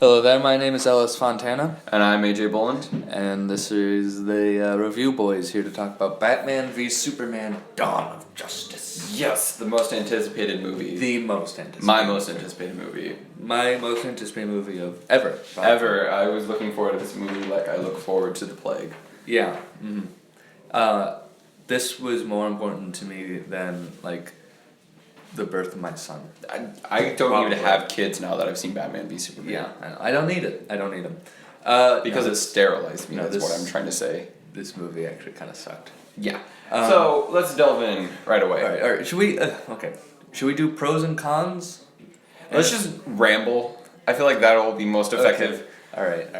Hello there, my name is Ellis Fontana, And I'm AJ Boland. and this is the Review Boys here to talk about Batman v Superman: Dawn of Justice. Yes, the most anticipated movie. The most anticipated. My most anticipated movie. My most anticipated movie of ever. Probably. Ever. I was looking forward to this movie like I look forward to The Plague. Yeah. Mm-hmm. This was more important to me than, like, the birth of my son. I don't even have kids now that I've seen Batman v Superman. Yeah, I don't need it. I don't need them. Because it sterilized me, that's what I'm trying to say. This movie actually kind of sucked. Yeah. So, let's delve in right away. Alright, should we, should we do pros and cons? Let's just ramble. I feel like that'll be most effective. Okay. Alright.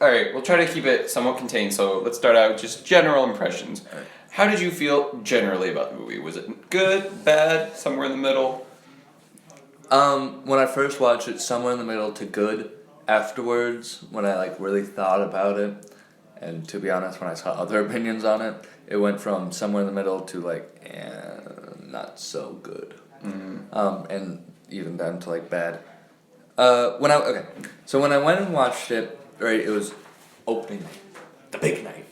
Alright, we'll try to keep it somewhat contained, so let's start out with just general impressions. Alright. How did you feel generally about the movie? Was it good, bad, somewhere in the middle? When I first watched it, somewhere in the middle to good. Afterwards, when I really thought about it, and to be honest, when I saw other opinions on it, it went from somewhere in the middle to not so good. Mm-hmm. And even then to bad. So when I went and watched it, right, it was opening night, the big night.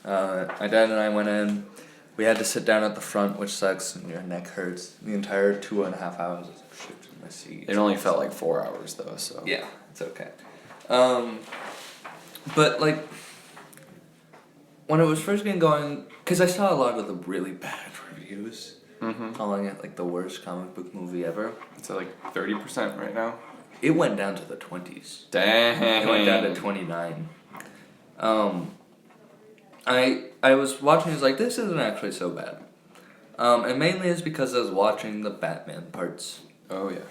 My dad and I went in. We had to sit down at the front, which sucks, and your neck hurts. The entire 2.5 hours, I was shifting my seat. It only felt like 4 hours though, so. Yeah, it's okay. But when it was first getting going, because I saw a lot of the really bad reviews, calling it the worst comic book movie ever. It's at 30% right now. It went down to the 20s. Dang. It went down to 29. I was watching, it was this isn't actually so bad. And mainly it's because I was watching the Batman parts. Oh, yeah.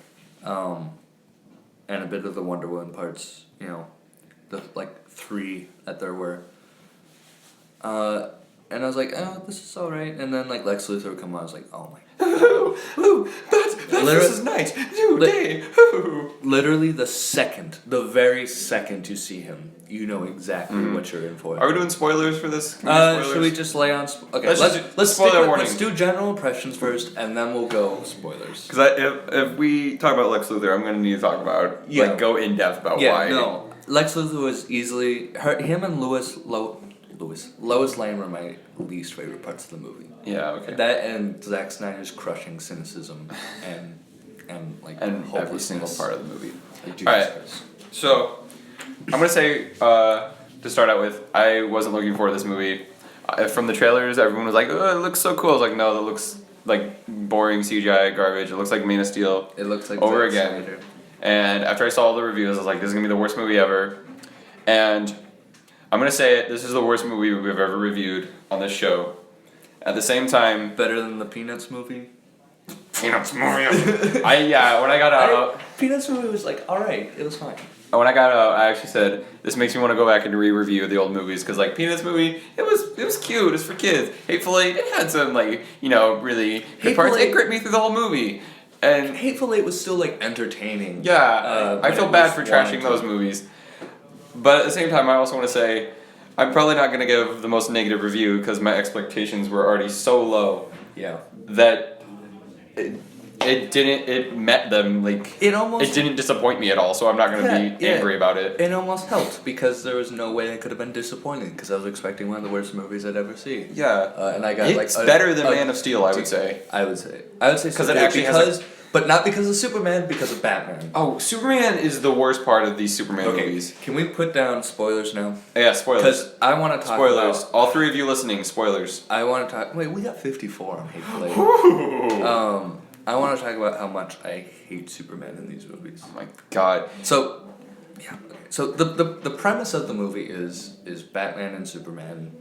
And a bit of the Wonder Woman parts, the 3 that there were. And I was like, oh, this is alright. And then Lex Luthor would come on, I was like, oh my god. Ooh, this is nice. New day. Literally the very second you see him, you know exactly what you're in for. Are we doing spoilers for this? Should we just lay on... Okay, let's do general impressions first, and then we'll go spoilers. Because if we talk about Lex Luthor, I'm going to need to talk about, go in depth about why. No, Lex Luthor was easily... him and Lois Lane were my least favorite parts of the movie. Yeah, okay. That and Zack Snyder's crushing cynicism and every single part of the movie. Alright, so I'm gonna say to start out with, I wasn't looking forward to this movie. From the trailers, everyone was like, "Oh, it looks so cool." I was like, "No, that looks like boring CGI garbage. It looks like Man of Steel." It looks like over Zack again. Snyder. And after I saw all the reviews, I was like, "This is gonna be the worst movie ever." And I'm gonna say it. This is the worst movie we've ever reviewed on this show. At the same time, Better than the Peanuts movie. Peanuts movie. When I got out, Peanuts movie was alright. It was fine. When I got out, I actually said this makes me want to go back and re-review the old movies because Peanuts movie, it was cute. It was for kids. Hateful Eight, it had some really good parts. It gripped me through the whole movie. And Hateful Eight was still entertaining. Yeah, I feel bad for trashing those movies. But at the same time, I also want to say, I'm probably not going to give the most negative review because my expectations were already so low. Yeah. That it met them, it didn't disappoint me at all, so I'm not going to be angry about it. It almost helped because there was no way it could have been disappointing because I was expecting one of the worst movies I'd ever seen. Yeah. And I got it's better than Man of Steel, I would say. I would say because it actually has but not because of Superman, because of Batman. Oh, Superman is the worst part of these Superman movies. Can we put down spoilers now? Yeah, spoilers. Because I want to talk spoilers. about... All 3 of you listening, spoilers. I want to talk... Wait, we got 54 on Hateful Eight. I want to talk about how much I hate Superman in these movies. Oh my god. So, yeah. So the premise of the movie is Batman and Superman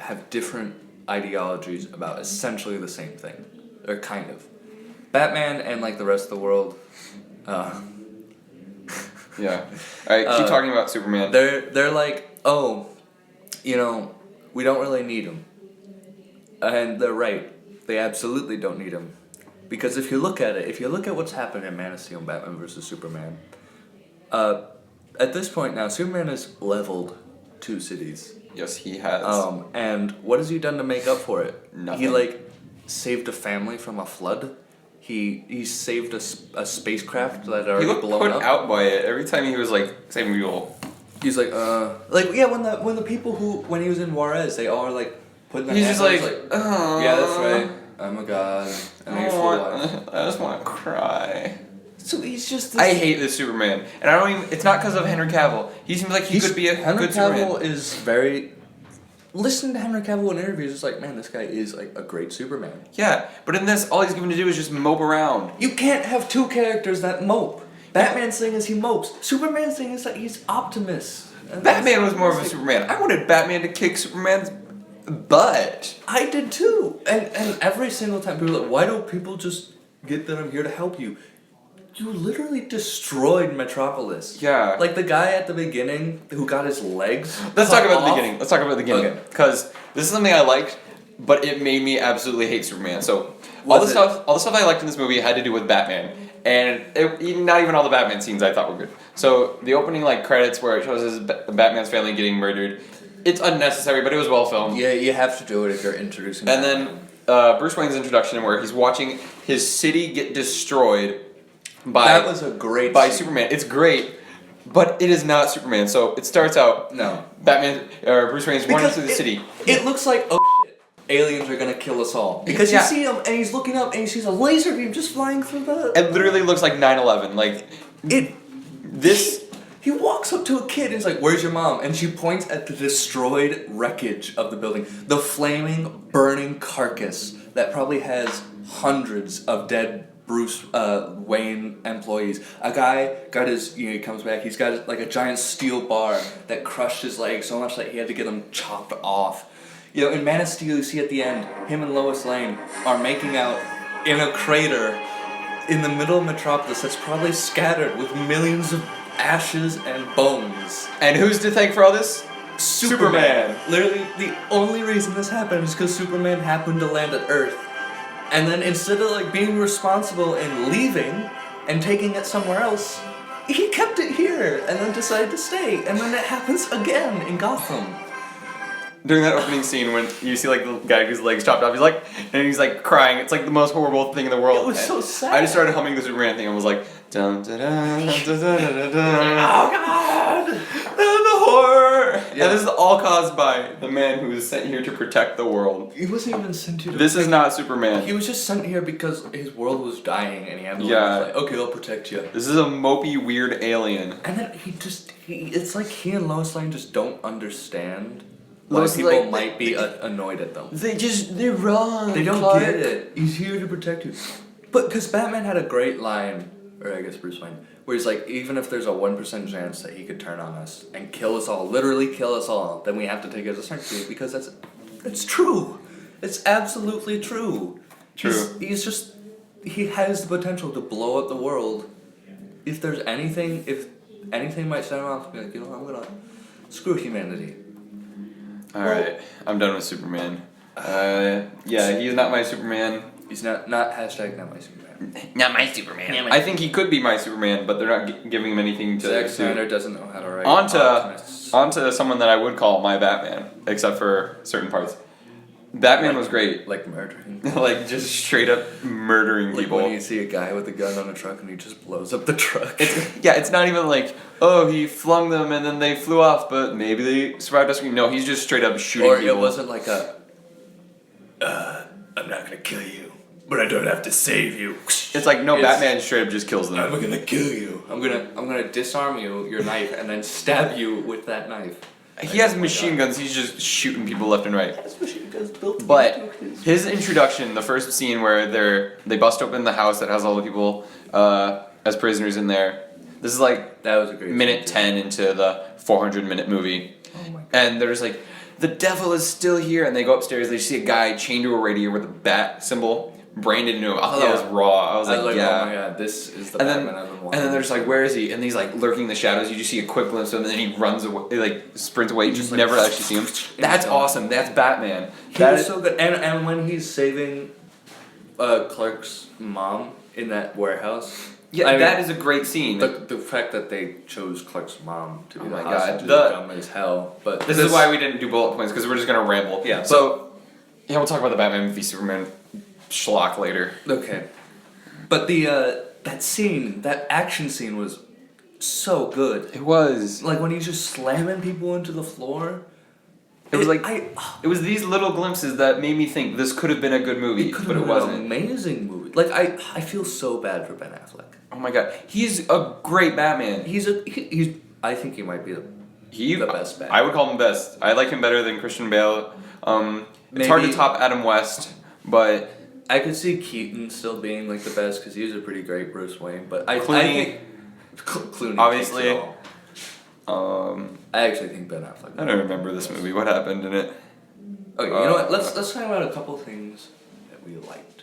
have different ideologies about essentially the same thing. Or kind of. Batman and the rest of the world. Yeah. Alright, keep talking about Superman. They're oh, we don't really need him. And they're right. They absolutely don't need him. Because if you look at what's happened in Man of Steel and Batman vs. Superman, at this point now, Superman has leveled 2 cities. Yes, he has. And what has he done to make up for it? Nothing. He saved a family from a flood. he saved a spacecraft that had He already looked blown put up. out by it every time he was like saving people. He's like yeah, when the people when he was in Juarez, they all are like putting their He's hands just up, like, he's oh, yeah, that's right. I'm a god. And I he's full life. just want to cry. So he's just this, I hate this Superman, and I don't even. It's not because of Henry Cavill. He seems like he could be a Henry good Cavill Superman. is very. Listening to Henry Cavill in interviews, it's like, man, this guy is like a great Superman. Yeah, but in this, all he's given to do is just mope around. You can't have two characters that mope. Batman's thing is he mopes. Superman's thing is that he's Optimus. And Batman was more of a Superman. I wanted Batman to kick Superman's butt. I did too. And every single time people are like, why don't people just get that I'm here to help you? You literally destroyed Metropolis. Yeah. Like the guy at the beginning who got his legs. Let's cut talk about off. the beginning. Let's talk about the beginning. Okay. Because this is something I liked, but it made me absolutely hate Superman. So all the stuff I liked in this movie had to do with Batman. And not even all the Batman scenes I thought were good. So the opening like credits where it shows Batman's family getting murdered, it's unnecessary, but it was well filmed. Yeah, you have to do it if you're introducing. And Batman. then Bruce Wayne's introduction, where he's watching his city get destroyed by that was a great by scene. Superman. It's great, but it is not Superman. So it starts out No. Batman or Bruce Wayne's running through the it, city. It looks like, oh shit, aliens are gonna kill us all. Because Yeah. you see him and he's looking up and he sees a laser beam just flying through the. It literally looks like 9/11. Like this. He walks up to a kid and he's like, "Where's your mom?" And she points at the destroyed wreckage of the building, the flaming, burning carcass that probably has hundreds of dead Bruce Wayne employees. A guy got his, he comes back, he's got like a giant steel bar that crushed his leg so much that he had to get them chopped off. In Man of Steel, you see at the end, him and Lois Lane are making out in a crater in the middle of Metropolis that's probably scattered with millions of ashes and bones. And who's to thank for all this? Superman. Literally, the only reason this happened is because Superman happened to land at Earth. And then instead of like being responsible and leaving and taking it somewhere else, he kept it here and then decided to stay. And then it happens again in Gotham. During that opening scene when you see like the guy whose legs chopped off, he's like crying. It's like the most horrible thing in the world. It was so sad. I just started humming the Superman thing and was like, dun dun dun dun dun dun dun. Oh God! The horror! Yeah. And this is all caused by the man who was sent here to protect the world. He wasn't even sent here to This is not Superman. He was just sent here because his world was dying and he had to like, okay, I'll protect you. This is a mopey, weird alien. And then it's like he and Lois Lane just don't understand why Lois people Lane- might be annoyed at them. They're wrong. They don't Clark. get it. He's here to protect you. But because Batman had a great line, or I guess Bruce Wayne, where he's like, even if there's a 1% chance that he could turn on us and kill us all, literally kill us all, then we have to take it as a certainty because it's true. It's absolutely true. True. He has the potential to blow up the world. If anything might set him off, be like, I'm gonna screw humanity. Alright, I'm done with Superman. He's not my Superman. He's not hashtag not my Superman. Not my Superman. I think he could be my Superman, but they're not giving him anything to Zack do. Snyder doesn't know how to write. Onto someone that I would call my Batman, except for certain parts. Batman was great. Like murdering. Like just straight up murdering Like people. when you see a guy with a gun on a truck and he just blows up the truck. It's not even like, oh, he flung them and then they flew off, but maybe they survived us. No, he's just straight up shooting or people. it wasn't like I'm not gonna kill you, but I don't have to save you. It's like, no, Batman straight up just kills them. I'm gonna kill you. I'm gonna disarm your knife and then stab you with that knife. He has machine guns, he's just shooting people left and right. This machine gun's built to But do his- his introduction, the first scene where they bust open the house that has all the people as prisoners in there. This is like that was a great minute scene, 10 into the 400-minute movie. Oh my God. And they're just like, the devil is still here. And they go upstairs, they see a guy chained to a radiator with a bat symbol branded into him. I thought that was raw. I was like, yeah. Oh my God, this is the And Batman then, I've been and wanting. then they're just like, where is he? And he's like lurking in the shadows. You just see a quick glimpse of him, and then he runs away, like sprints away. You just like, never actually see him. That's awesome. That's Batman. He That was is- so good, and when he's saving Clark's mom in that warehouse. yeah, I mean, that is a great scene. the fact that they chose Clark's mom to be Oh the my God, hostage is the- dumb as hell. But this is why we didn't do bullet points, because we're just gonna ramble. Yeah. So, yeah, we'll talk about the Batman v Superman schlock later. Okay. But that action scene was so good. It was. Like when he's just slamming people into the floor. It was it was these little glimpses that made me think this could have been a good movie, but it wasn't. An amazing movie. Like I feel so bad for Ben Affleck. Oh my god, he's a great Batman. He's I think he might be the best Batman. I would call him best. I like him better than Christian Bale. It's hard to top Adam West, but I could see Keaton still being like the best because he was a pretty great Bruce Wayne. But I Clooney, Clooney obviously. I actually think Ben Affleck. I don't remember this movie. What happened in it? Okay, you know what? Let's talk about a couple things that we liked.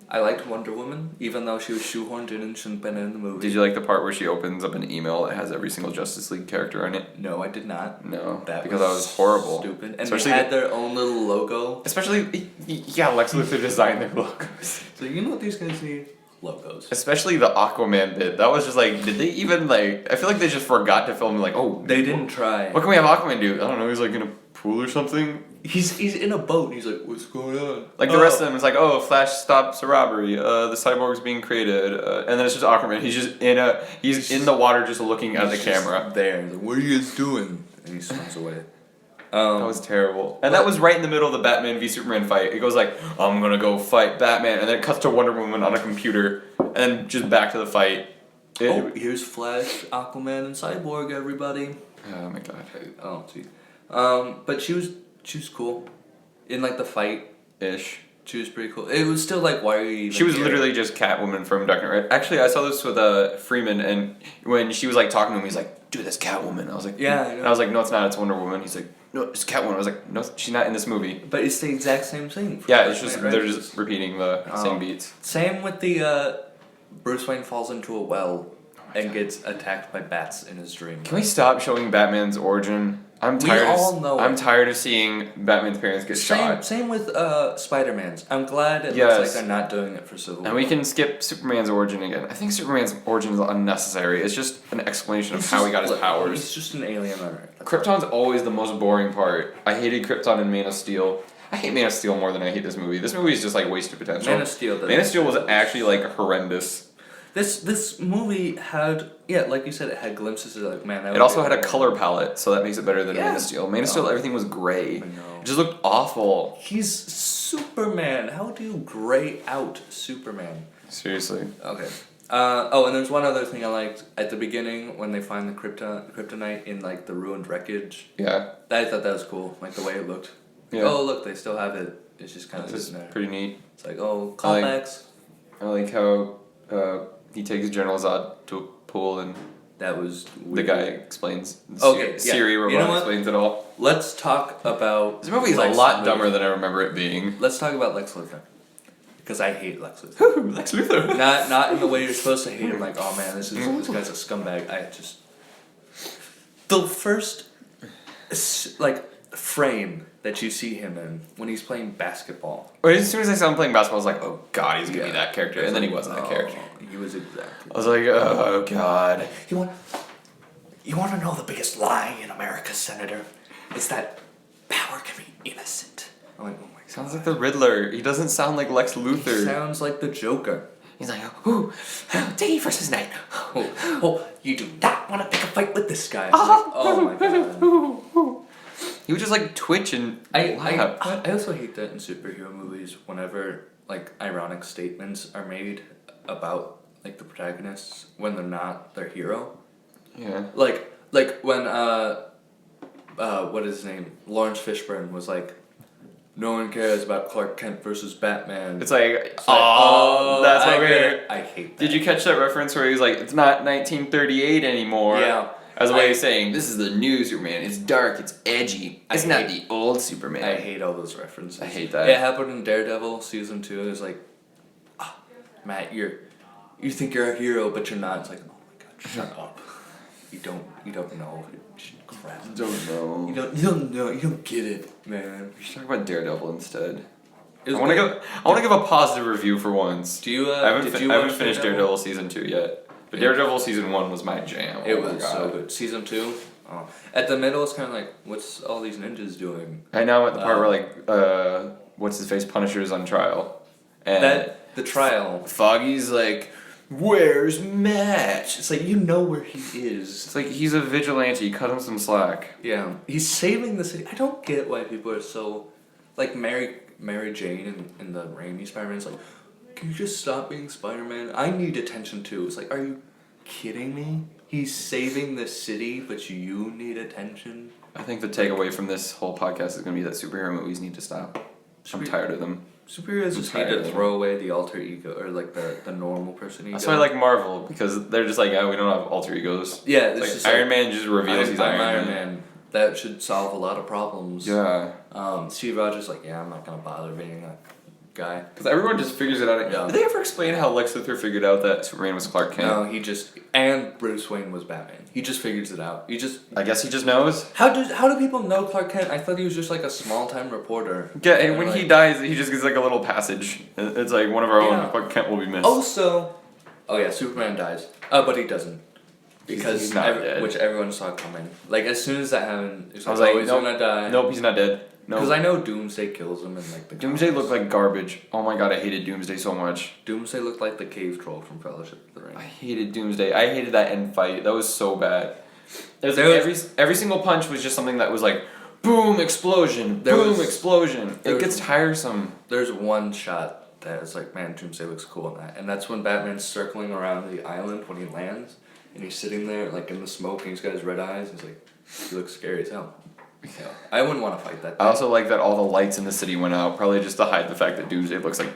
I liked Wonder Woman, even though she was shoehorned in and shouldn't have been in the movie. Did you like the part where she opens up an email that has every single Justice League character in it? No, I did not. No, because that was horrible. Stupid. And especially they had their own little logo. Especially, yeah, Lex Luthor designed their logos. So you know what these guys need? Logos. Especially the Aquaman bit. That was just like, did they even like? I feel like they just forgot to film. Like, oh, they didn't try. What can we have Aquaman do? I don't know. He's like in a pool or something. He's in a boat. And he's like, what's going on? Like the rest of them, it's like, oh, Flash stops a robbery. The cyborg's being created, and then it's just Aquaman. He's just he's in the water, just looking at the camera. There. He's like, what are you guys doing? And he swims away. That was terrible. And that was right in the middle of the Batman v Superman fight. It goes like, I'm gonna go fight Batman, and then it cuts to Wonder Woman on a computer, and then just back to the fight. Here's Flash, Aquaman, and Cyborg, everybody. Oh my god. Oh, gee. But she was cool. In like the fight. Ish. She was pretty cool. It was still like, why are you even She was here? literally just Catwoman from Dark Knight. Actually, I saw this with Freeman, and when she was like talking to him, he's like, dude, that's Catwoman. I was like, yeah. I know. And I was like, no, it's not. It's Wonder Woman. He's like, no, it's Catwoman. I was like, no, she's not in this movie. But it's the exact same thing. Yeah, it's just they're just repeating the same beats. Same with the Bruce Wayne falls into a well and gets attacked by bats in his dream. Can we stop showing Batman's origin? I'm tired of seeing Batman's parents get shot. Same with Spider-Man's. I'm glad it looks like they're not doing it for Civil War. And we can skip Superman's origin again. I think Superman's origin is unnecessary. It's just an explanation of how he got his powers. He's just an alien on Earth. Krypton's always the most boring part. I hated Krypton in Man of Steel. I hate Man of Steel more than I hate this movie. This movie is just like wasted potential. Man of Steel was actually like horrendous. This movie had, like you said, it had glimpses of like, man. It also had a color palette, so that makes it better than Man of Steel. Man of Steel, everything was gray. I know. It just looked awful. He's Superman. How do you gray out Superman? Seriously. Okay. And there's one other thing I liked at the beginning when they find the kryptonite in like the ruined wreckage. Yeah. I thought that was cool, like the way it looked. Yeah. Oh look, they still have it. It's just kind of sitting there. Pretty neat. It's like callbacks. I like how he takes General Zod to a pool and that was weird. The guy explains. Siri robot you know explains it all. Let's talk about. This movie is a lot dumber than I remember it being. Let's talk about Lex Luthor. Because I hate Lex Luthor. Lex Luthor. Not in the way you're supposed to hate him. Like, oh man, this guy's a scumbag. The first frame that you see him in when he's playing basketball. As soon as I saw him playing basketball, I was like, oh god, he's gonna be that character, and then he wasn't that character. He was exactly. I was like, oh god. You want to know the biggest lie in America, Senator? It's that power can be innocent. I'm like, oh my god. Sounds like the Riddler. He doesn't sound like Lex Luthor. He sounds like the Joker. He's like, ooh, day versus night. You do not want to pick a fight with this guy. Oh my god. He would just like twitch and laugh. I also hate that in superhero movies whenever like ironic statements are made about like the protagonists when they're not their hero. Yeah. Like when what is his name? Lawrence Fishburne was like, no one cares about Clark Kent versus Batman. It's like, oh, that's what we're. I hate that. Did you catch that reference where he was like, it's not 1938 anymore? Yeah. As a way of saying, this is the new Superman. It's dark, it's edgy. It's not the old Superman. I hate all those references. I hate that. It happened in Daredevil season 2. It was like, Matt, you think you're a hero, but you're not. It's like, oh my god, shut up. You don't know. Crap. You don't know. You don't know. You don't get it, man. We should talk about Daredevil instead. I want to give a positive review for once. Do you? I haven't finished Daredevil season 2 yet. But Daredevil season 1 was my jam. It was so good. Season 2, at the middle it's kind of like, what's all these ninjas doing? I know at the part where like what's his face Punisher's on trial, and The trial. Foggy's like, where's Matt? It's like, you know where he is. It's like, he's a vigilante, cut him some slack. Yeah. He's saving the city. I don't get why people are so... Like, Mary Jane in the Raimi Spider-Man's like, can you just stop being Spider-Man? I need attention too. It's like, are you kidding me? He's saving the city, but you need attention? I think the takeaway from this whole podcast is going to be that superhero movies need to stop. I'm tired of them. Superheroes just need to throw away the alter ego, or like the normal person ego. That's why I like Marvel, because they're just like, oh, we don't have alter egos. Yeah, it's like, just Iron Man just reveals he's Iron Man. That should solve a lot of problems. Yeah. Steve Rogers like, yeah, I'm not gonna bother being that guy. Because everyone just figures it out. Yeah. Did they ever explain how Lex Luthor figured out that Superman was Clark Kent? No, and Bruce Wayne was Batman. He just figures it out. I guess he just knows. How do people know Clark Kent? I thought he was just like a small time reporter. Yeah, and when he dies, he just gets like a little passage. It's like one of our own. Clark Kent will be missed. Also, Superman dies. But he doesn't. Because he's not dead. Which everyone saw coming. Like as soon as that happened, it's I was like, like, he's gonna die. Nope, he's not dead. Because I know Doomsday kills him in like the Doomsday looked like garbage. Oh my god, I hated Doomsday so much. Doomsday looked like the cave troll from Fellowship of the Ring. I hated Doomsday. I hated that end fight. That was so bad. Every single punch was just something that was like, boom, explosion, explosion. It gets tiresome. There's one shot that is like, man, Doomsday looks cool in that. And that's when Batman's circling around the island when he lands. And he's sitting there like in the smoke and he's got his red eyes. He's like, he looks scary as hell. Yeah. I wouldn't want to fight that thing. I also like that all the lights in the city went out, probably just to hide the fact that Doomsday looks like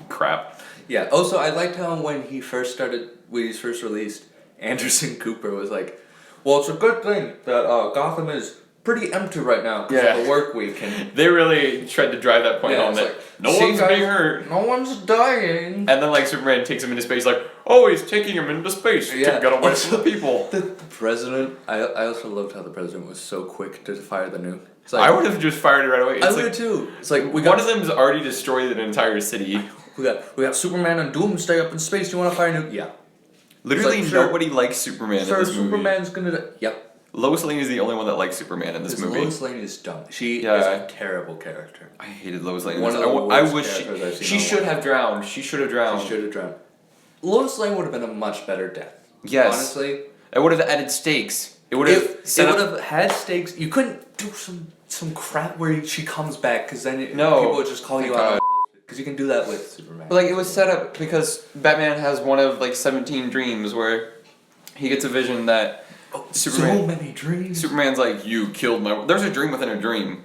crap. Yeah. Also, I liked how when he first released, Anderson Cooper was like, well, it's a good thing that Gotham is pretty empty right now because of the work week. And they really tried to drive that point home that like, no one's being hurt. No one's dying. And then like Superman takes him into space like, oh, he's taking him into space to get away from the people. The president, I also loved how the president was so quick to fire the nuke. It's like, I would have just fired it right away. I would too. It's like one of them's already destroyed an entire city. We got Superman and Doomsday up in space. Do you want to fire a nuke? Yeah. Literally nobody likes Superman in this movie. Superman's gonna... Yep. Lois Lane is the only one that likes Superman in this movie. Lois Lane is dumb. She is a terrible character. I hated Lois Lane. I wish she should have drowned. She should have drowned. Lois Lane would have been a much better death. Yes. Honestly. It would have added stakes. It would have had stakes. You couldn't do some crap where she comes back because then people would just call you out. Because you can do that with Superman. But like it was set up because Batman has one of like 17 dreams where he gets a vision that Superman, so many dreams. Superman's like, you killed my... There's a dream within a dream.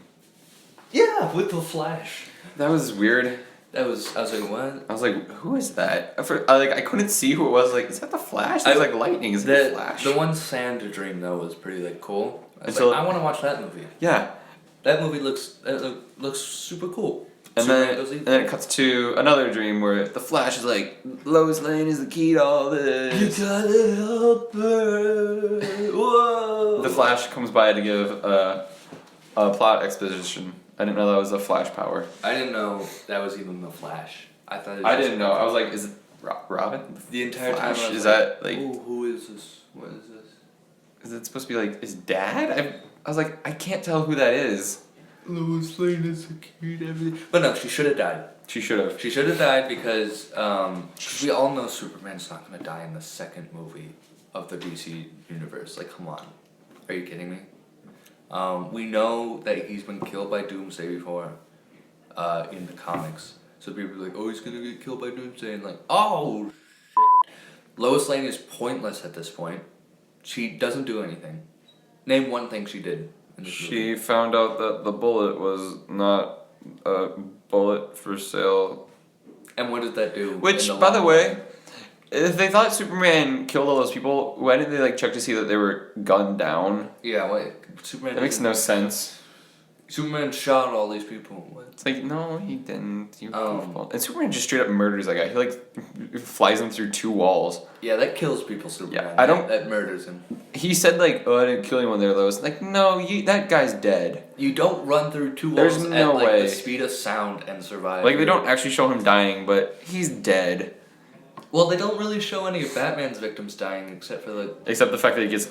Yeah, with the Flash. That was weird. I was like, what? I was like, who is that? I couldn't see who it was. Like, is that the Flash? There's like lightning. Is that the Flash? The one Sand Dream though was pretty like cool. I want to watch that movie. Yeah. That movie looks super cool. And then it cuts to another dream where the Flash is like, Lois Lane is the key to all this. You gotta help her. Whoa. The Flash comes by to give a plot exposition. I didn't know that was a Flash power. I didn't know that was even the Flash. I didn't know. I was like, is it Robin? The entire Flash? time. Is that like? Who is this? What is this? Is it supposed to be like his dad? I was like, I can't tell who that is. Lois Lane is so cute, everything. But no, she should have died. She should have. She should have died because we all know Superman's not going to die in the second movie of the DC universe. Like, come on. Are you kidding me? We know that he's been killed by Doomsday before in the comics. So people are like, oh, he's going to get killed by Doomsday. And like, oh, shit. Lois Lane is pointless at this point. She doesn't do anything. Name one thing she did. She found out that the bullet was not a bullet for sale. And what did that do? Which, by the way, if they thought Superman killed all those people, why didn't they like check to see that they were gunned down? Yeah, wait. Superman. That makes no sense. Superman shot all these people. What? It's like, no, he didn't. And Superman just straight up murders that guy. He like flies him through 2 walls. Yeah, that kills people, Superman. Yeah, that murders him. He said like, oh, I didn't kill anyone there, Lois. Like, no, that guy's dead. You don't run through 2 walls There's no at way. The speed of sound and survive. Like, they don't actually show him dying, but he's dead. Well, they don't really show any of Batman's victims dying except for the... Except the fact that he gets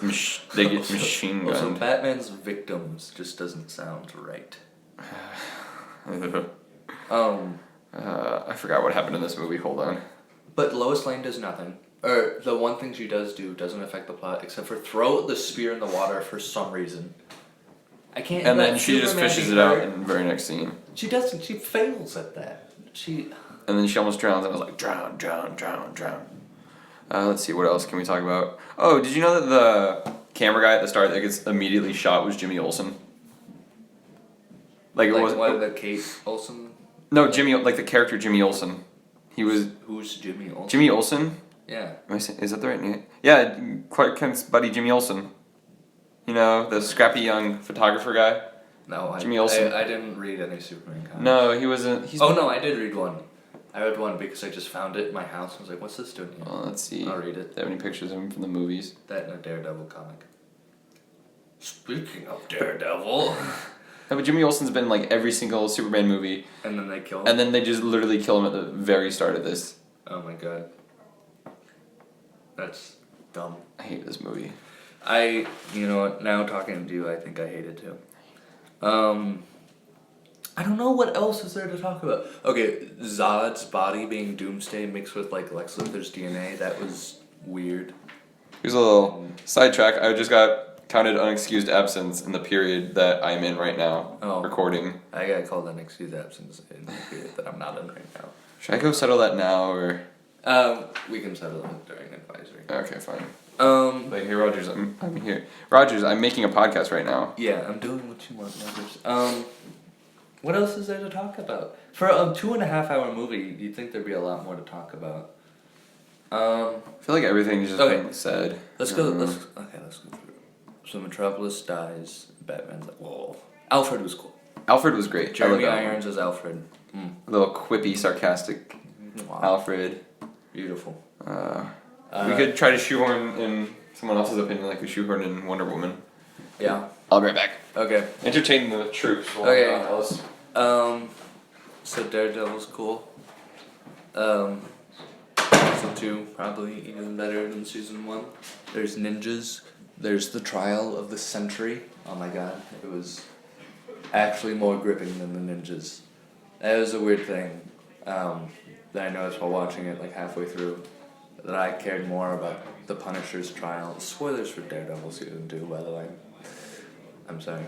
they get machine gunned. Also, Batman's victims just doesn't sound right. I forgot what happened in this movie. Hold on. But Lois Lane does nothing. Or the one thing she does do doesn't affect the plot except for throw the spear in the water for some reason. I can't. And then she just fishes it out in the very next scene. She doesn't. She fails at that. And then she almost drowns, and I was like, drown, drown, drown, drown. Let's see, what else can we talk about? Oh, did you know that the camera guy at the start that gets immediately shot was Jimmy Olsen? Like, it was. What, the Kate Olsen? No, Jimmy, like the character Jimmy Olsen. He was. Who's Jimmy Olsen? Jimmy Olsen? Yeah. Am I saying, is that the right name? Yeah, Clark Kent's buddy Jimmy Olsen. You know, the scrappy young photographer guy. No, Jimmy Olsen. I didn't read any Superman comics. No, he wasn't. Oh no, I did read one. I read one because I just found it in my house. I was like, "What's this doing here?" Well, let's see. I'll read it. Do they have any pictures of him from the movies? That and a Daredevil comic. Speaking of Daredevil. No, but Jimmy Olsen's been like every single Superman movie. And then they kill him. And then they just literally kill him at the very start of this. Oh my god. That's dumb. I hate this movie. You know what, now talking to you, I think I hate it too. I don't know what else is there to talk about. Okay, Zod's body being Doomsday mixed with like Lex Luthor's DNA, that was weird. Here's a little sidetrack. I just got counted unexcused absence in the period that I'm in right now, recording. I got called unexcused absence in the period that I'm not in right now. Should I go settle that now, or? We can settle it during advisory. Okay, fine. Like, hey Rogers, I'm here. Rogers, I'm making a podcast right now. Yeah, I'm doing what you want, Rogers. What else is there to talk about? For a 2.5-hour movie, you'd think there'd be a lot more to talk about. I feel like everything's just been said. Let's go through. So Metropolis dies. Batman's like, whoa. Alfred was cool. Alfred was great. Jeremy Irons as Alfred. A little quippy, sarcastic Alfred. Beautiful. We could try to shoehorn in someone else's opinion like we shoehorned in Wonder Woman. Yeah. I'll be right back. Okay. Entertain the troops. Okay. So Daredevil's cool. Season 2 probably even better than Season 1. There's ninjas. There's the trial of the century. Oh my god, it was actually more gripping than the ninjas. That was a weird thing that I noticed while watching it like halfway through, that I cared more about the Punisher's trial. Spoilers for Daredevil Season 2, by the way. I'm sorry.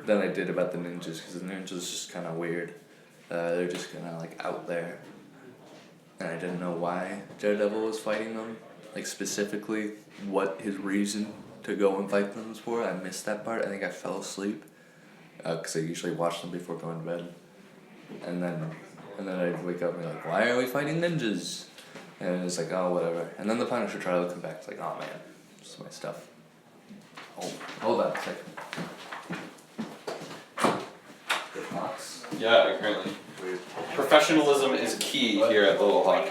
Than I did about the ninjas, because the ninjas just kind of weird. They're just kind of like out there. And I didn't know why Daredevil was fighting them. Like specifically what his reason to go and fight them was for. I missed that part. I think I fell asleep. Because I usually watch them before going to bed. And then I'd wake up and be like, why are we fighting ninjas? And it's like, oh, whatever. And then the Punisher trial would come back. It's like, oh man, this is my stuff. Oh, hold on a second. Good box. Yeah, apparently. Weird. Professionalism is key here at the Little Hawk.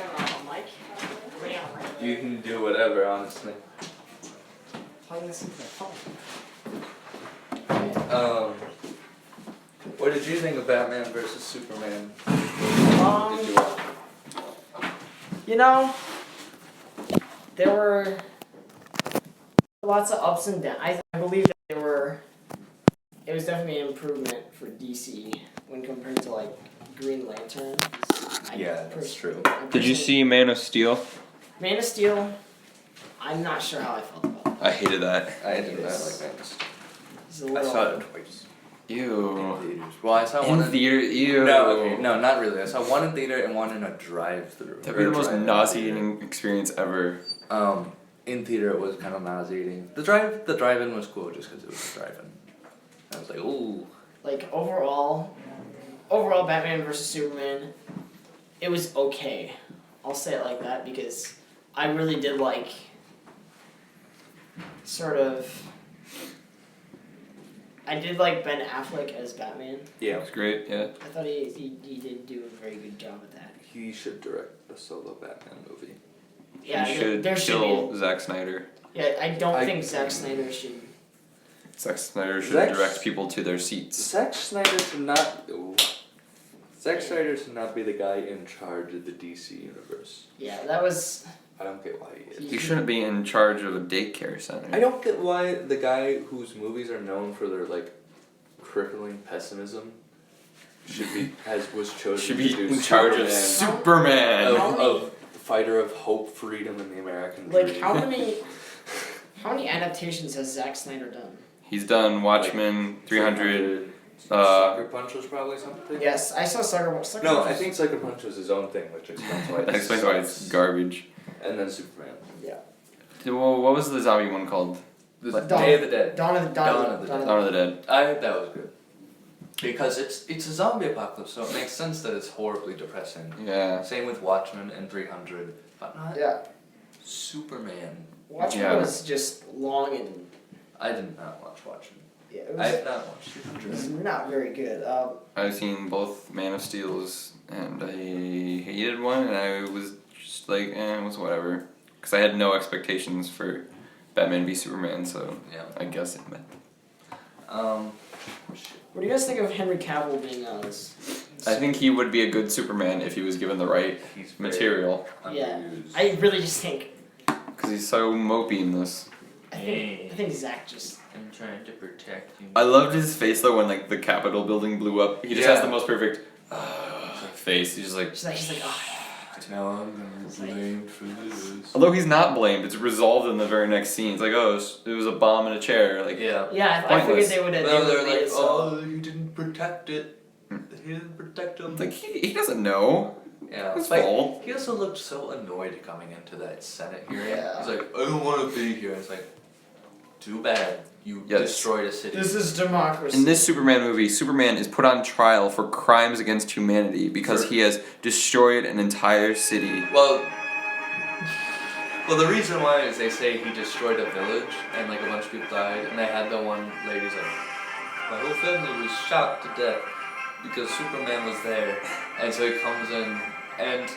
You can do whatever, honestly. What did you think of Batman versus Superman? Did you watch? You know, there were lots of ups and downs. I believe that it was definitely an improvement for DC when compared to like Green Lantern. Yeah, that's true. Did you see Man of Steel? Man of Steel? I'm not sure how I felt about it. I hated that. I did not like that. It's a I little, saw it twice. Ew. In theaters. Well, I saw one In theater? Ew. No, okay, no, not really. I saw one in theater and one in a drive-through. That'd be the most nauseating experience ever. In theater it was kind of nauseating. The drive-in was cool just because it was a drive-in. I was like, ooh. like overall Batman versus Superman, it was okay. I'll say it like that because I really did like I did like Ben Affleck as Batman. Yeah. It was great, yeah. I thought he did do a very good job with that. He should direct a solo Batman movie. Yeah, He should there should kill be. Zack Snyder. Yeah, I don't think Zack Snyder should. Zack Snyder should Zack- direct people to their seats. Zack Snyder should not. Ooh. Zack Snyder should not be the guy in charge of the DC universe. Yeah, that was. I don't get why he is. He shouldn't be in charge of a daycare center. I don't get why the guy whose movies are known for their like crippling pessimism was chosen Should be to do in charge of Superman. Superman. Of fighter of hope, freedom, and the American Like dream. how many adaptations has Zack Snyder done? He's done Watchmen, 300. Sucker Punch was probably something. Yes, I saw Sucker No, Punch. I think Sucker Punch was his own thing, which explains why. That explains why it's garbage. And then Superman. Well, what was the zombie one called? The Dawn- Day of the Dead. Dawn of the Dawn of the Dawn of Dawn of the Dead. I think that was good. Because it's a zombie apocalypse, so it makes sense that it's horribly depressing. Yeah. Same with Watchmen and 300, but not Yeah. Superman. Watchmen Yeah. was just long and I did not watch Watchmen. yeah, I it have not watched was, it was 300. not very good. I've seen both Man of Steel's, and I hated one, and I was just like, it was whatever. Because I had no expectations for Batman v Superman, so Yeah. I guess it meant. What do you guys think of Henry Cavill being I think he would be a good Superman if he was given the right He's very material. Yeah. underused. I really just think Because he's so mopey in this. I think Zach just I'm trying to protect you. I loved his face though when like the Capitol building blew up. He just Yeah. has the most perfect face. He's just like. she's like oh. Now I'm gonna be blamed for this. Although he's not blamed, it's resolved in the very next scene. It's like, oh, it was a bomb in a chair. Like, Yeah. Yeah, I figured Pointless. they would have. No, they're made like, it so. oh, you didn't protect it. He didn't protect him. like he doesn't know. Yeah, His like, fault. he also looked so annoyed coming into that Senate hearing. Yeah. He's like, I don't want to be here. It's like, too bad. You Yes. destroyed a city. This is democracy. In this Superman movie, Superman is put on trial for crimes against humanity because he has destroyed an entire city. Well, the reason why is they say he destroyed a village and like a bunch of people died, and they had the one lady's like, my whole family was shot to death because Superman was there, and so he comes in and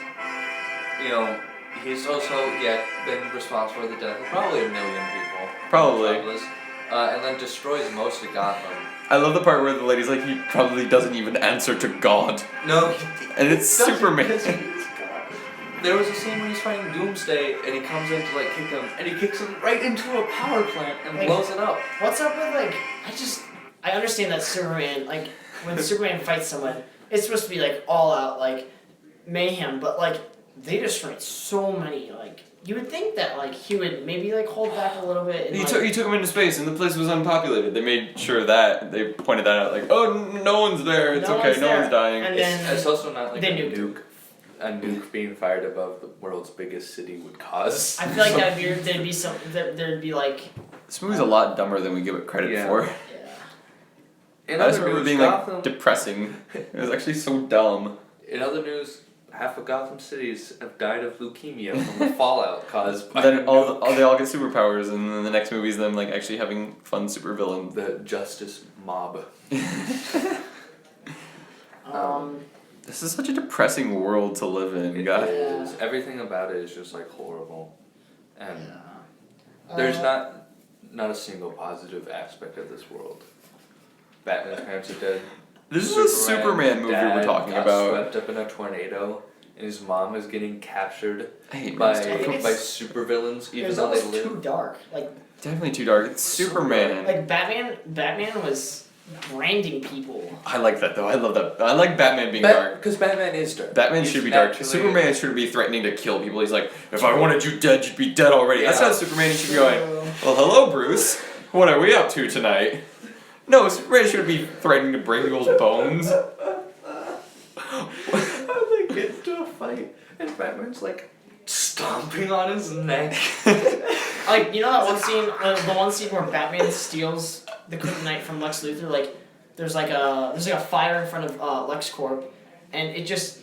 he's also been responsible for the death of probably 1 million people. Probably. Metropolis, and then destroys most of Gotham. I love the part where the lady's like, he probably doesn't even answer to God. No, And it's doesn't, Superman. because he's God. There was a scene where he's fighting Doomsday, and he comes in to like kick him, and he kicks him right into a power plant and Like, blows it up. What's up with like? I understand that Superman like when Superman fights someone, it's supposed to be like all out like mayhem, but like they destroyed so many like. You would think that like he would maybe like hold back a little bit. And, He like, took him into space and the place was unpopulated. They made sure that. They pointed that out like, oh, no one's there. It's No okay. one's no there. one's dying. And then It's also not like they a nuked. nuke being fired above the world's biggest city would cause. I feel like there'd be like This movie's a lot dumber than we give it credit Yeah. for. In I just other remember it news, being Gotham. like depressing. It was actually so dumb. In other news, half of Gotham cities have died of leukemia from the fallout caused by Then a all nuke. they all get superpowers, and then the next movie is them like actually having fun supervillains. The justice mob. This is such a depressing world to live in, It God. is. Everything about it is just like horrible, and yeah. there's not a single positive aspect of this world. Batman's parents are dead. This is a Superman movie we're dad talking got about. Swept up in a tornado, and his mom is getting captured Hey, man, by it's I think by it's- supervillains, It even was though they almost live. too dark. Like definitely too dark. It's Superman. like Batman was branding people. I like that though. I love that. I like Batman being dark. Because Batman is dark. Batman He's should be dark. naturally- Superman should be threatening to kill people. He's like, if I wanted you dead, you'd be dead already. That's Yeah. how Superman should be going. Well, hello, Bruce. What are we up to tonight? No, Superman should be threatening to break people's bones. They get into a fight, and Batman's like stomping on his neck. Like that one scene, the one scene where Batman steals the kryptonite from Lex Luthor. Like there's like a fire in front of LexCorp, and it just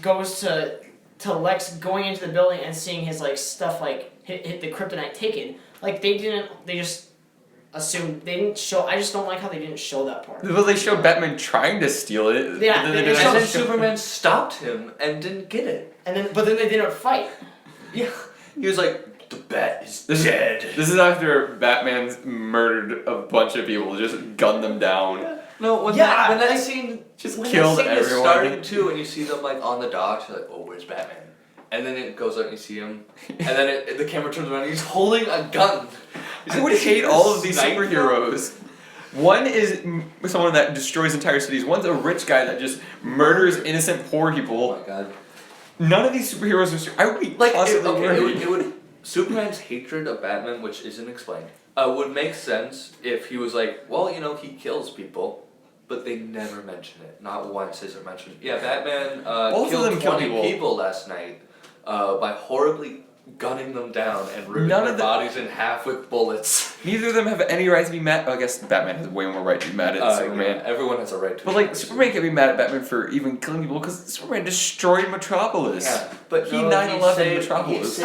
goes to Lex going into the building and seeing his like stuff like hit the kryptonite taken. Like they just assumed they didn't show. I just don't like how they didn't show that part. Well, they showed Batman trying to steal it. Yeah, but then they didn't showed And then show- Superman stopped him and didn't get it. But then they didn't fight. Yeah, he was like, "The bat is This is- dead." This is after Batman's murdered a bunch of people, just gunned them down. No, when Yeah, that like, scene Just when killed that scene is everyone. starting too, and you see them like on the docks, you're like, "Oh, where's Batman?" And then it goes up and you see him, and then the camera turns around and he's holding a gun. He's I like, would "Is he hate gonna all of these snipe them?" superheroes. One is someone that destroys entire cities. One's a rich guy that just murders innocent poor Oh people. my god. None of these superheroes are. I would be constantly worried. It would. Superman's hatred of Batman, which isn't explained, would make sense if he was like, well, you know, he kills people, but they never mention it. Not once is it mentioned. Yeah, Batman Both of killed them kill 20 people last night by horribly gunning them down and ripping None their of the- bodies in half with bullets. Neither of them have any right to be mad. I guess Batman has way more right to be mad at Superman. Yeah, everyone has a right to. But like, Superman can't be mad at Batman for even killing people because Superman destroyed Metropolis. Yeah, but He no, 9/11 saved- Metropolis.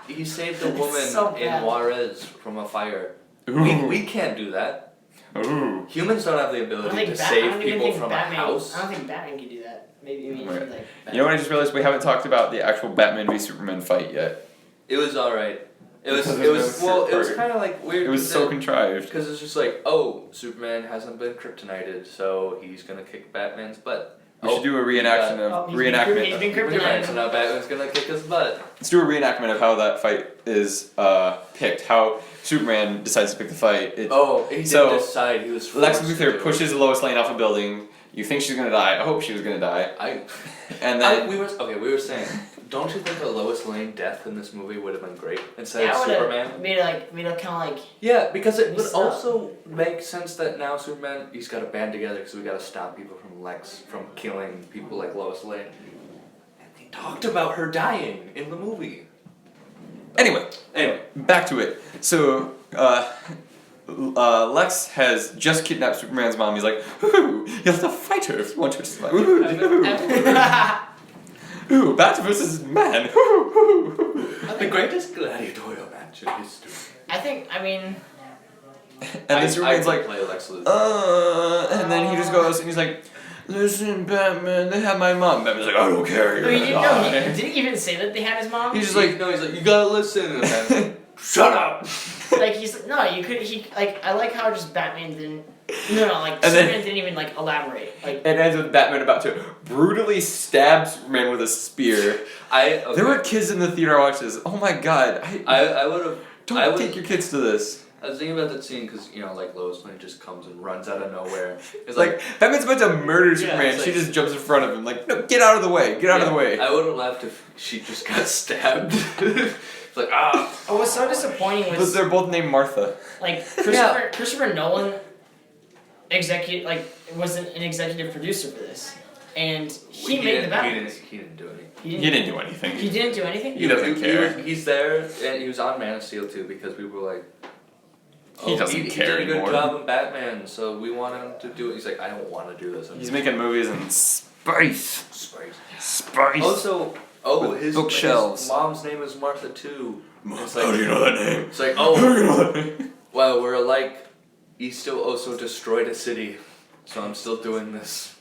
He saved a woman so in bad. Juarez from a fire. Ooh. We can't do that. Ooh. Humans don't have the I don't ability think to I save don't even people think from Batman, a house. I don't think Batman could do that. Maybe Right. like. You know what I just realized? We haven't talked about the actual Batman v Superman fight yet. It was alright. It was Because it there's was no well third it was party. kind of like weird. It was so contrived. because it's just like, oh, Superman hasn't been kryptonited, so he's gonna kick Batman's butt. We should do a reenaction Oh, of he's been Kryptonite, kryptonite. so now Batman's gonna kick his butt. Let's do a reenactment of how that fight is picked. How Superman decides to pick the fight. He So, didn't decide. He was Lex forced to Luthor do it. pushes Lois Lane off a building. You think she's gonna die. I hope she was gonna die. And then we were saying, don't you think a Lois Lane death in this movie would have been great instead Yeah, of I would've Superman? made it kind of like. Yeah, because it would Stop. also make sense that now Superman, he's got to band together because we got to stop people from Lex from killing people like Lois Lane. And they talked about her dying in the movie. anyway, Anyway, back to it. So Lex has just kidnapped Superman's mom. He's like, ooh, you'll have to fight her if you want her to survive. Ooh, Bat versus man. the greatest gladiatorial match in history. I mean, And then Superman's I like, play Lex Luthor. and then he just goes and he's like, listen, Batman, they have my mom. Batman's like, I don't care, you're he gonna didn't, die. no, he didn't even say that they had his mom. He's just like, no, he's like, you gotta listen. And Batman's like, shut up. Like he's no, you could I like how just Batman didn't. No, like And then- Superman didn't even like elaborate. Like it ends with Batman about to brutally stab Superman with a spear. There were kids in the theater watching this. Oh my god. I would have. Don't take your kids to this. I was thinking about that scene because, you know, like Lois Lane just comes and runs out of nowhere. It's like, Batman's about to murder Superman. it's She like- just jumps in front of him. Like, no, get out of the way. Get out of the way. I would have laughed if she just got stabbed. It's like, ah. what was so disappointing But was they're both named Martha. like Yeah. Christopher Nolan was an executive producer for this, and he made the Batman. He didn't do anything. He He didn't do anything. He didn't do anything. He doesn't care. He's there, and he was on Man of Steel too because we were like, He doesn't care He did a anymore. good job in Batman, so we want him to do it. He's like, I don't want to do this. He's making movies in space. Space. Also, With his bookshelves. mom's name is Martha too. It's How do you know that name? It's like, How do you oh, know that name? well, we're alike. He still also destroyed a city, so I'm still doing this.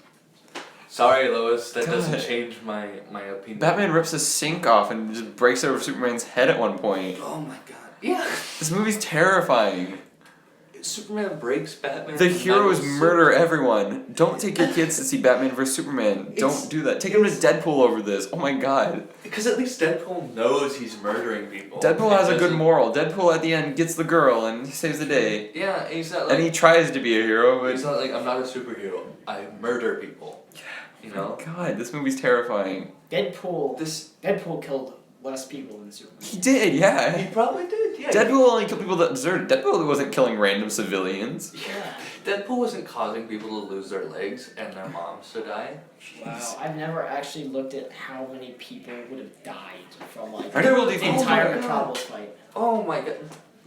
Sorry, Lois, that doesn't God. change my opinion. Batman rips a sink off and just breaks over Superman's head at one point. Oh my god. Yeah. This movie's terrifying. Superman breaks Batman. The heroes murder everyone. Don't take your kids to see Batman vs Superman. Don't do that. Take them to Deadpool over this. Oh my god. Because at least Deadpool knows he's murdering people. Deadpool has a good Doesn't- moral. Deadpool at the end gets the girl and he saves the day. Yeah, he's not like. And he tries to be a hero, He's but not like, I'm not a superhero. I murder people. You know? God, this movie's terrifying. Deadpool This. killed less people than Superman. He did, yeah. He probably did, yeah. Deadpool only killed people that deserved it. Deadpool wasn't killing random civilians. Yeah. Deadpool wasn't causing people to lose their legs and their moms to die. Wow. I've never actually looked at how many people would have died from like Deadpool the defeats- entire Oh my Metropolis fight. Oh my god.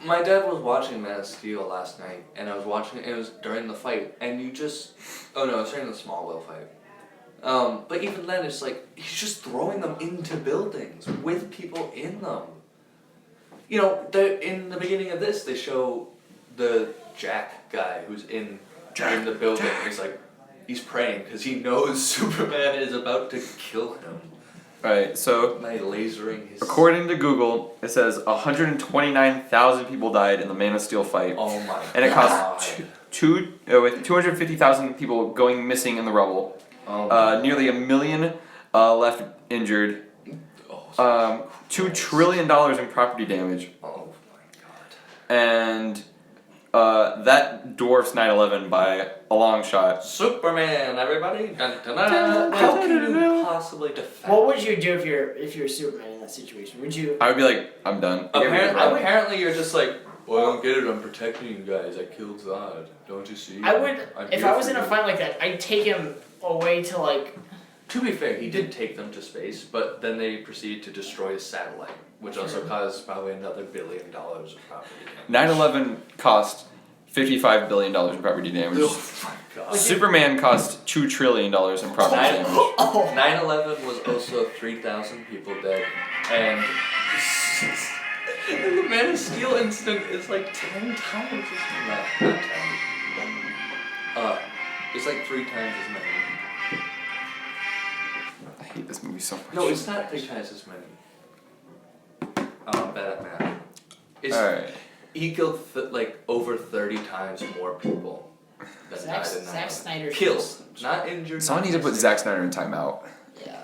My dad was watching Man of Steel last night, and I was watching it was during the fight, and you just. Oh no, it was during the Smallville fight. But even then, it's like, he's just throwing them into buildings with people in them. You know, in the beginning of this, they show the Jack guy who's in the building. He's like, he's praying because he knows Superman is about to kill him Right, so by lasering his. according to Google, it says 129,000 people died in the Man of Steel fight. Oh my And it god. cost with 250,000 people going missing in the rubble. Oh my Nearly 1 million left injured. $2 trillion in property damage. Oh my god. And That dwarfs 9/11 by a long shot. Superman, everybody. Dun, dun, dun. How can you possibly defend? What would you do if you're Superman in that situation? Would you? I would be like, I'm done. Apparently, you're just like, well, I don't get it. I'm protecting you guys. I killed Zod. Don't you see? I would. If I was in a fight like that, I'd take him away to like. To be fair, he did take them to space, but then they proceeded to destroy his satellite, which also caused probably another $1 billion of property damage. 9/11 cost $55 billion in property damage. Oh my god. Superman cost $2 trillion in property damage. 9/11 was also 3,000 people dead, and the Man of Steel incident is like 10 times as many. Not 10. It's like 3 times as many. I hate this movie so much. No, it's not 3 times as many. I'm bad at math. It's, Alright. He killed like over 30 times more people than died in 9/11. Zack Snyder Kills, not injured. Someone needs to put Zack Snyder in timeout. Yeah.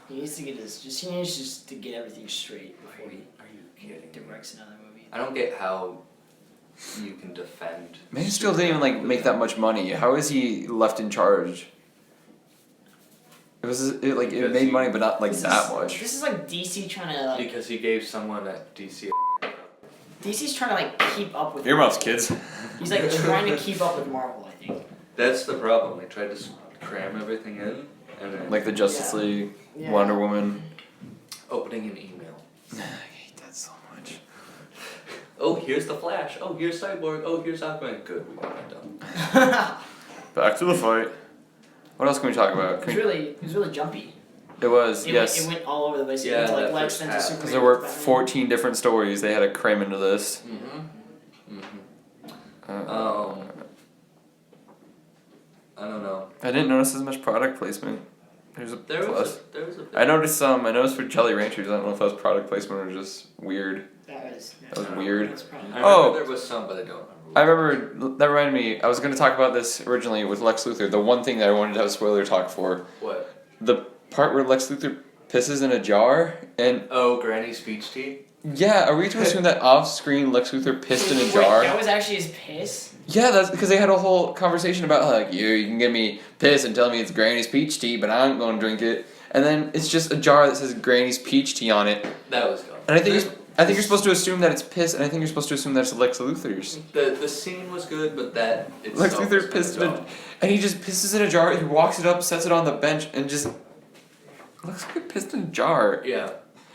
He needs to get this. He needs just to get everything straight before he Are you kidding? directs another movie. I don't get how you can defend. Man of Steel didn't even like make that much money. How is he left in charge? It made money, but not like that much. This is like DC trying to like. Because he gave someone at DC. DC's trying to like keep up with. Earmuffs, kids. He's like trying to keep up with Marvel, I think. That's the problem. They tried to cram everything in, and then Like the Justice Yeah. League, Yeah. Wonder Woman. opening an email. I hate that so much. Oh, here's the Flash. Oh, here's Cyborg. Oh, here's Aquaman. Good, we got that done. Back to the fight. What else can we talk about? It was really jumpy. It was, It yes. went all over the place. Yeah, It went to that like Lex, first then to half. Superman. Because there were Batman. 14 different stories they had to cram into this. I don't know. I didn't notice as much product placement. There's a There plus. was there was a bit. I noticed some. I noticed for Jelly Ranchers. I don't know if that was product placement or just weird. That was weird. That's probably- I remember there was some, but I don't remember. I remember, that reminded me, I was going to talk about this originally with Lex Luthor. The one thing that I wanted to have a spoiler talk for. What? The part where Lex Luthor pisses in a jar and... Oh, Granny's peach tea? Yeah, are we to assume that off-screen Lex Luthor pissed in a Wait, jar? that was actually his piss? Yeah, that's because they had a whole conversation about like, you can give me piss and tell me it's Granny's peach tea, but I'm going to drink it. And then it's just a jar that says Granny's peach tea on it. That was dumb. And I think you're supposed to assume that it's piss, and I think you're supposed to assume that it's Lex Luthor's. The scene was good, but that Lex itself Luthor was pissed in kinda a, dumb. and he just pisses in a jar. He walks it up, sets it on the bench, and just looks like he pissed in a jar. Yeah.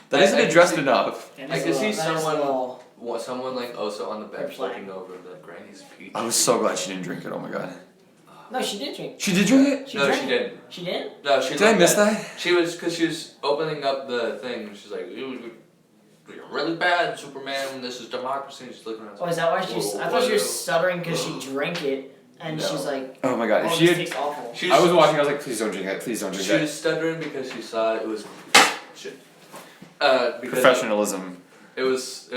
That isn't I can addressed see- enough. That I is can a see little- that is a little- someone like also on the bench Red flag. looking over the Granny's peach. I was so glad she didn't drink it. Oh my god. No, she did drink. She did drink it. No, drank she it. didn't. She did? No, she Did I looked miss at- that? She was opening up the thing. And she's like, "You're really bad, Superman. This is democracy." And she's looking around. Oh, is that why she's? I thought she was stuttering because she drank it, and No. she's like, Oh my god. "Oh, If this she had, tastes awful." She's, I was watching. I was like, please don't drink that. Please don't drink She that. was stuttering because she saw it was shit. Because Professionalism. It was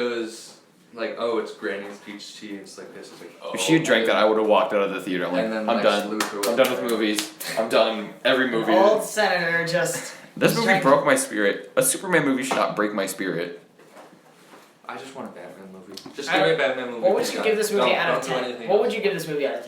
like, oh, it's Granny's peach tea. It's like this. It's like, oh. If she had drank that, I would have walked out of the theater. I'm like, And then I'm Lex done. Luthor I'm was done with movies. I'm done. Every movie. Old senator just. This movie drank- broke my spirit. A Superman movie should not break my spirit. I just want a Batman movie. Just I- give me a Batman movie. What would you give this movie Don't- out of don't do 10? anything What else. would you give this movie out of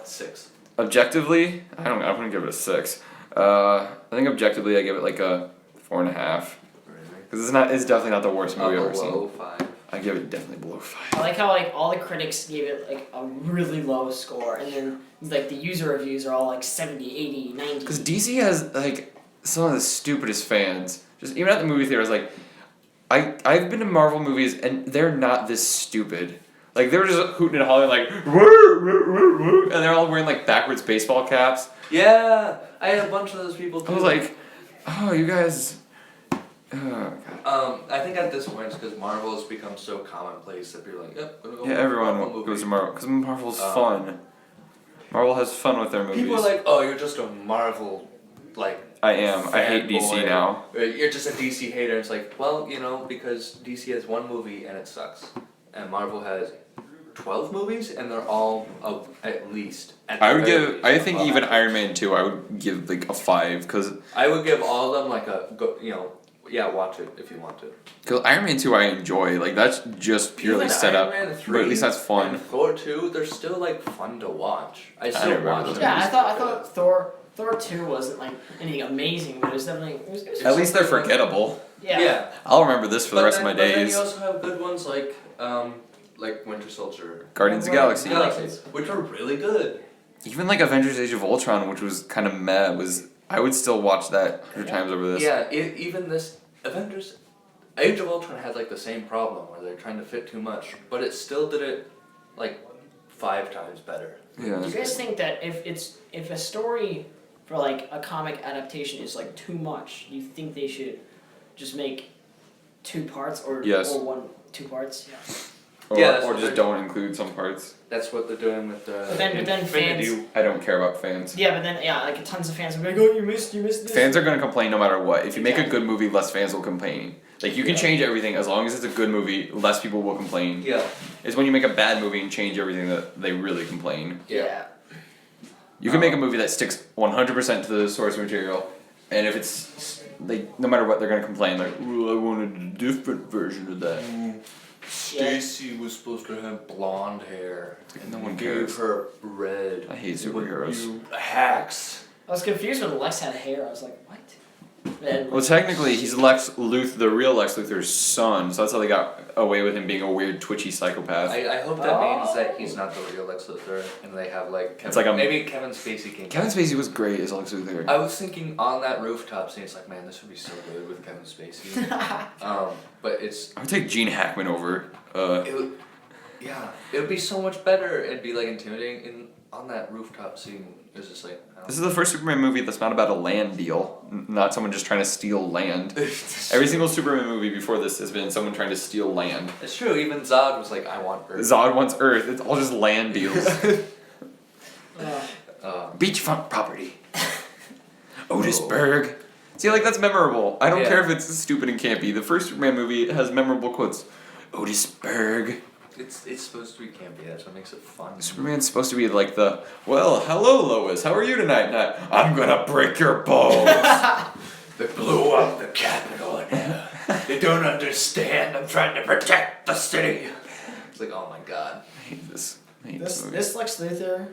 10? 6. Objectively, I wouldn't give it a 6. I think objectively I give it like a 4.5. Really? Because it's definitely not the worst movie I've ever seen. Below 5. I give it definitely below 5. I like how like all the critics gave it like a really low score, and then like the user reviews are all like 70, 80, 90. Because DC has like some of the stupidest fans. Just even at the movie theaters, like I've been to Marvel movies and they're not this stupid. Like they were just hooting and hollering like woo, woo, woo, woo, and they're all wearing like backwards baseball caps. Yeah, I had a bunch of those people too. I was like, oh, you guys. Oh god. I think at this point it's because Marvel has become so commonplace that people are like, yep, gonna go. Yeah, with everyone Marvel movie. goes to Marvel because Marvel's fun. Marvel has fun with their movies. People are like, oh, you're just a Marvel, like. I am. I hate DC fanboy. now. Or you're just a DC hater. It's like, well, you know, because DC has one movie and it sucks, and Marvel has 12 movies and they're all of at least. At I the would very give. least I think above even average. Iron Man 2, I would give like a 5 because I would give all of them like a, you know, Yeah, watch it if you want to. Because Iron Man 2 I enjoy. Like, that's just purely Even set Iron up. Man 3 But at least that's fun. And Thor 2, they're still like fun to watch. I still remember watch those them. Yeah, I thought Thor 2 wasn't like anything amazing, but it was definitely it was At least they're forgettable. yeah. I'll remember this for the rest of my But then days. you also have good ones like Winter Soldier. Guardians of the Galaxy. Which are really good. Even like Avengers Age of Ultron, which was kind of meh, I would still watch that 100 times over this. Yeah, even this Avengers Age of Ultron had like the same problem where they're trying to fit too much, but it still did it like 5 times better. Yeah. Do you guys think that if a story for like a comic adaptation is like too much, do you think they should just make 2 parts or Yes. or 2 parts? Yeah. Or, Yeah, that's or what just they're- don't include some parts. That's what they're doing with But then Infinity. fans. I don't care about fans. Yeah, but then like tons of fans will be like, oh, you missed this. Fans are gonna complain no matter what. If you make a Exactly. good movie, less fans will complain. Like you can change everything as long as it's a good movie. Less people will complain. Yeah. It's when you make a bad movie and change everything that they really complain. Yeah. You can make a movie that sticks 100% to the source material, and if it's like no matter what, they're gonna complain like, "Ooh, I wanted a different version of that." Stacy was supposed to have blonde hair. Like, no one You cares. gave her red. I hate superheroes. You hacks. I was confused when Lex had hair. I was like, what? Then, Well, technically, he's Lex Luthor, the real Lex Luthor's son, so that's how they got away with him being a weird, twitchy psychopath. I hope that means that he's not the real Lex Luthor, and they have like Kevin, It's like a- maybe Kevin Spacey came. Kevin Spacey was great as Lex Luthor. I was thinking on that rooftop scene, it's like, man, this would be so good with Kevin Spacey. But it's I would take Gene Hackman over. it would, yeah, it would be so much better. It'd be like intimidating. And on that rooftop scene, it was just like. This is the first Superman movie that's not about a land deal, not someone just trying to steal land. Every single Superman movie before this has been someone trying to steal land. It's true. Even Zod was like, I want Earth. Zod wants Earth. It's all just land deals. Beachfront property. Otisburg. See, like that's memorable. I don't Yeah. care if it's stupid and campy. The first Superman movie has memorable quotes. Otisburg. It's supposed to be campy. That's what makes it fun. Superman's supposed to be like well, hello Lois, how are you tonight? Not, I'm gonna break your bones. They blew up the Capitol now. They don't understand. I'm trying to protect the city. It's like, oh my god. I hate this. I hate this movie. this Lex Luthor,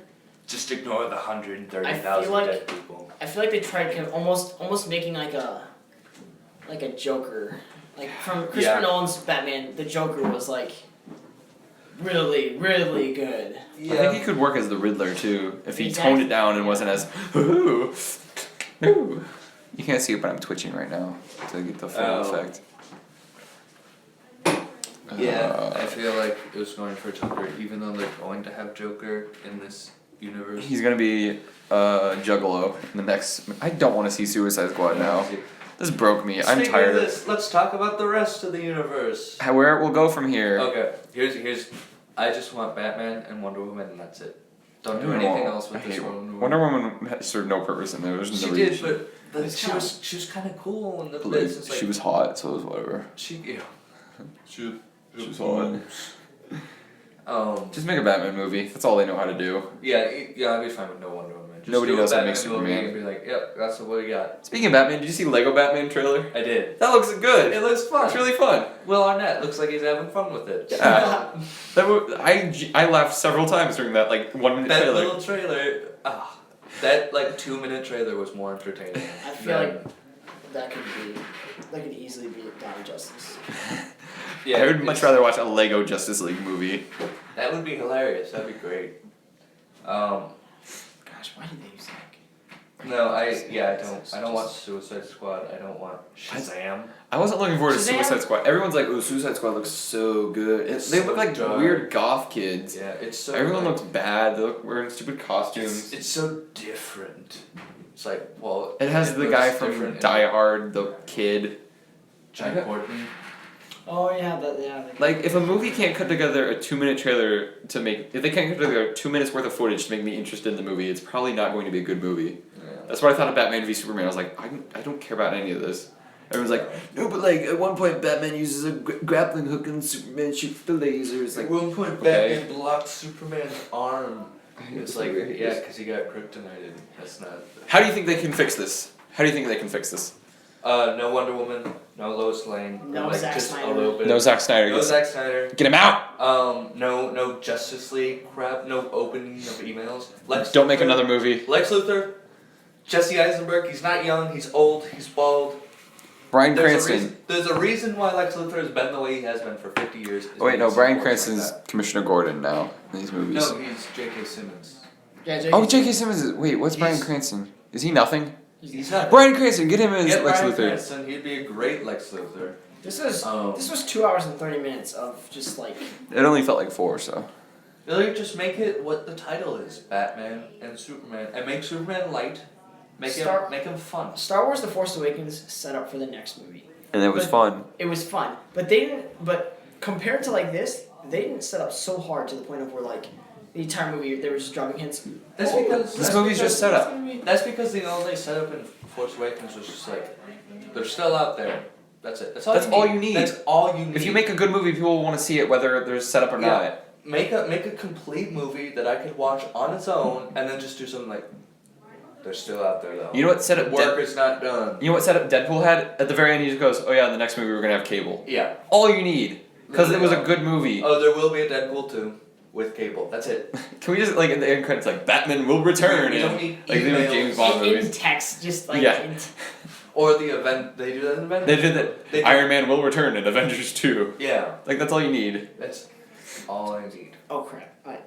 Just ignore the 130,000 I feel like- dead people. I feel like they tried kind of almost making like a Joker. Like from Christopher Yeah. Nolan's Batman, the Joker was like really, really good. I think he could work as the Riddler too, if he Exactly. toned it down and wasn't as ooh, ooh. You can't see it, but I'm twitching right now to get the full Oh. effect. Yeah, I feel like it was going for Joker, even though they're going to have Joker in this universe. He's gonna be Juggalo in the next. I don't want to see Suicide Squad now. This broke me. I'm Speaking tired of of this. Let's talk about the rest of the universe. where it will go from here. Okay, here's. I just want Batman and Wonder Woman, and that's it. Don't do No, anything else with I this hate Wonder Woman. Wonder Woman served no purpose in there. There's She no did, reason. but It's she was kind of cool in the But, bits. like, It's like, she was hot, so it was whatever. She was hot. Just make a Batman movie. That's all they know how to do. yeah, I'd be fine with no Wonder Woman. Just Nobody do a knows how to Batman make movie Superman. And be like, yep, that's what we got. Speaking of Batman, did you see Lego Batman trailer? I did. That looks good. It looks fun. It's really fun. Will Arnett looks like he's having fun with it. Yeah. I laughed several times during that 1 minute That trailer. little trailer, that 2-minute trailer was more entertaining. I feel like that could easily be Dawn Justice. Yeah, I would much rather watch a Lego Justice League movie. That would be hilarious. That'd be great. Gosh, why did they use that? No, I don't want Suicide Squad. I don't want Shazam. I wasn't looking forward to Shazam? Suicide Squad. Everyone's like, "Oh, Suicide Squad looks so good." It's They so look like dark. weird goth kids. Yeah, it's so. Everyone like, looks bad. They look wearing stupid costumes. It's so different. It's like, well. It has the looks guy different from in Die Hard, the kid. John Horton. Oh yeah, yeah. Like, if a movie can't cut together a 2-minute trailer to make, if they can't cut together 2 minutes worth of footage to make me interested in the movie, it's probably not going to be a good movie. Yeah. That's what I thought of Batman v Superman. I was like, I don't care about any of this. Everyone's like, no, but at one point Batman uses a grappling hook and Superman shoots the lasers. At one point, okay. Batman blocks Superman's arm. It's like, yeah, because he got kryptonite. That's not. How do you think they can fix this? How do you think they can fix this? No Wonder Woman, no Lois Lane. No like, Zack just Snyder. A little bit. No Zack Snyder. No Zack Snyder. Get him out. No Justice League crap. No opening of emails. Don't make another movie. Lex Luthor, Jesse Eisenberg. He's not young. He's old. He's bald. Bryan Cranston. There's a reason why Lex Luthor has been the way he has been for 50 years. Oh wait, no. Bryan Like Cranston's that. Commissioner Gordon now in these movies. No, he's J.K. Simmons. Yeah, J.K. Oh, J.K. Simmons is. Wait, what's Bryan He's- Cranston? Is he nothing? He's not. Bryan Cranston, get him as Get Lex Bryan Luthor. Cranston. He'd be a great Lex Luthor. This was 2 hours and 30 minutes of just like. It only felt like 4, so. Really, just make it what the title is: Batman and Superman, and make Superman light. Make him fun. Star Wars: The Force Awakens set up for the next movie. And it was But- fun. It was fun, but they didn't. But compared to like this, they didn't set up so hard to the point of where like the entire movie they were just dropping hints. That's Oh, because This movie's just set up. That's because the only setup in Force Awakens was just like they're still out there. That's it. That's all you need. That's all you need. If you make a good movie, people will want to see it whether there's set up or not. Make a complete movie that I could watch on its own, and then just do something like they're still out there though. You know what setup? Work is not done. You know what setup Deadpool had at the very end? He just goes, "Oh yeah, in the next movie we're gonna have Cable." Yeah. All you need, because it was a good movie. Oh, there will be a Deadpool 2 with Cable. That's it. Can we just like in the end credits like Batman will return? You and, don't need like they do emails. James Bond in movies. text, just like Yeah. Or the event. They do that in Avengers. They did that. They do- Iron Man will return in Avengers 2. Yeah. Like that's all you need. That's all I need. Oh crap! I gotta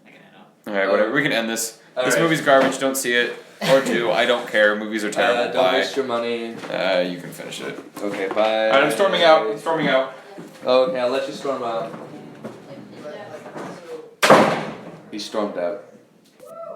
head out. All right, whatever. We can end this. All This right. movie's garbage. Don't see it or do. I don't care. Movies are terrible. Don't Bye. waste your money. You can finish it. Okay, bye. All right, I'm storming out. I'm storming out. Okay, I'll let you storm out. He stormed out.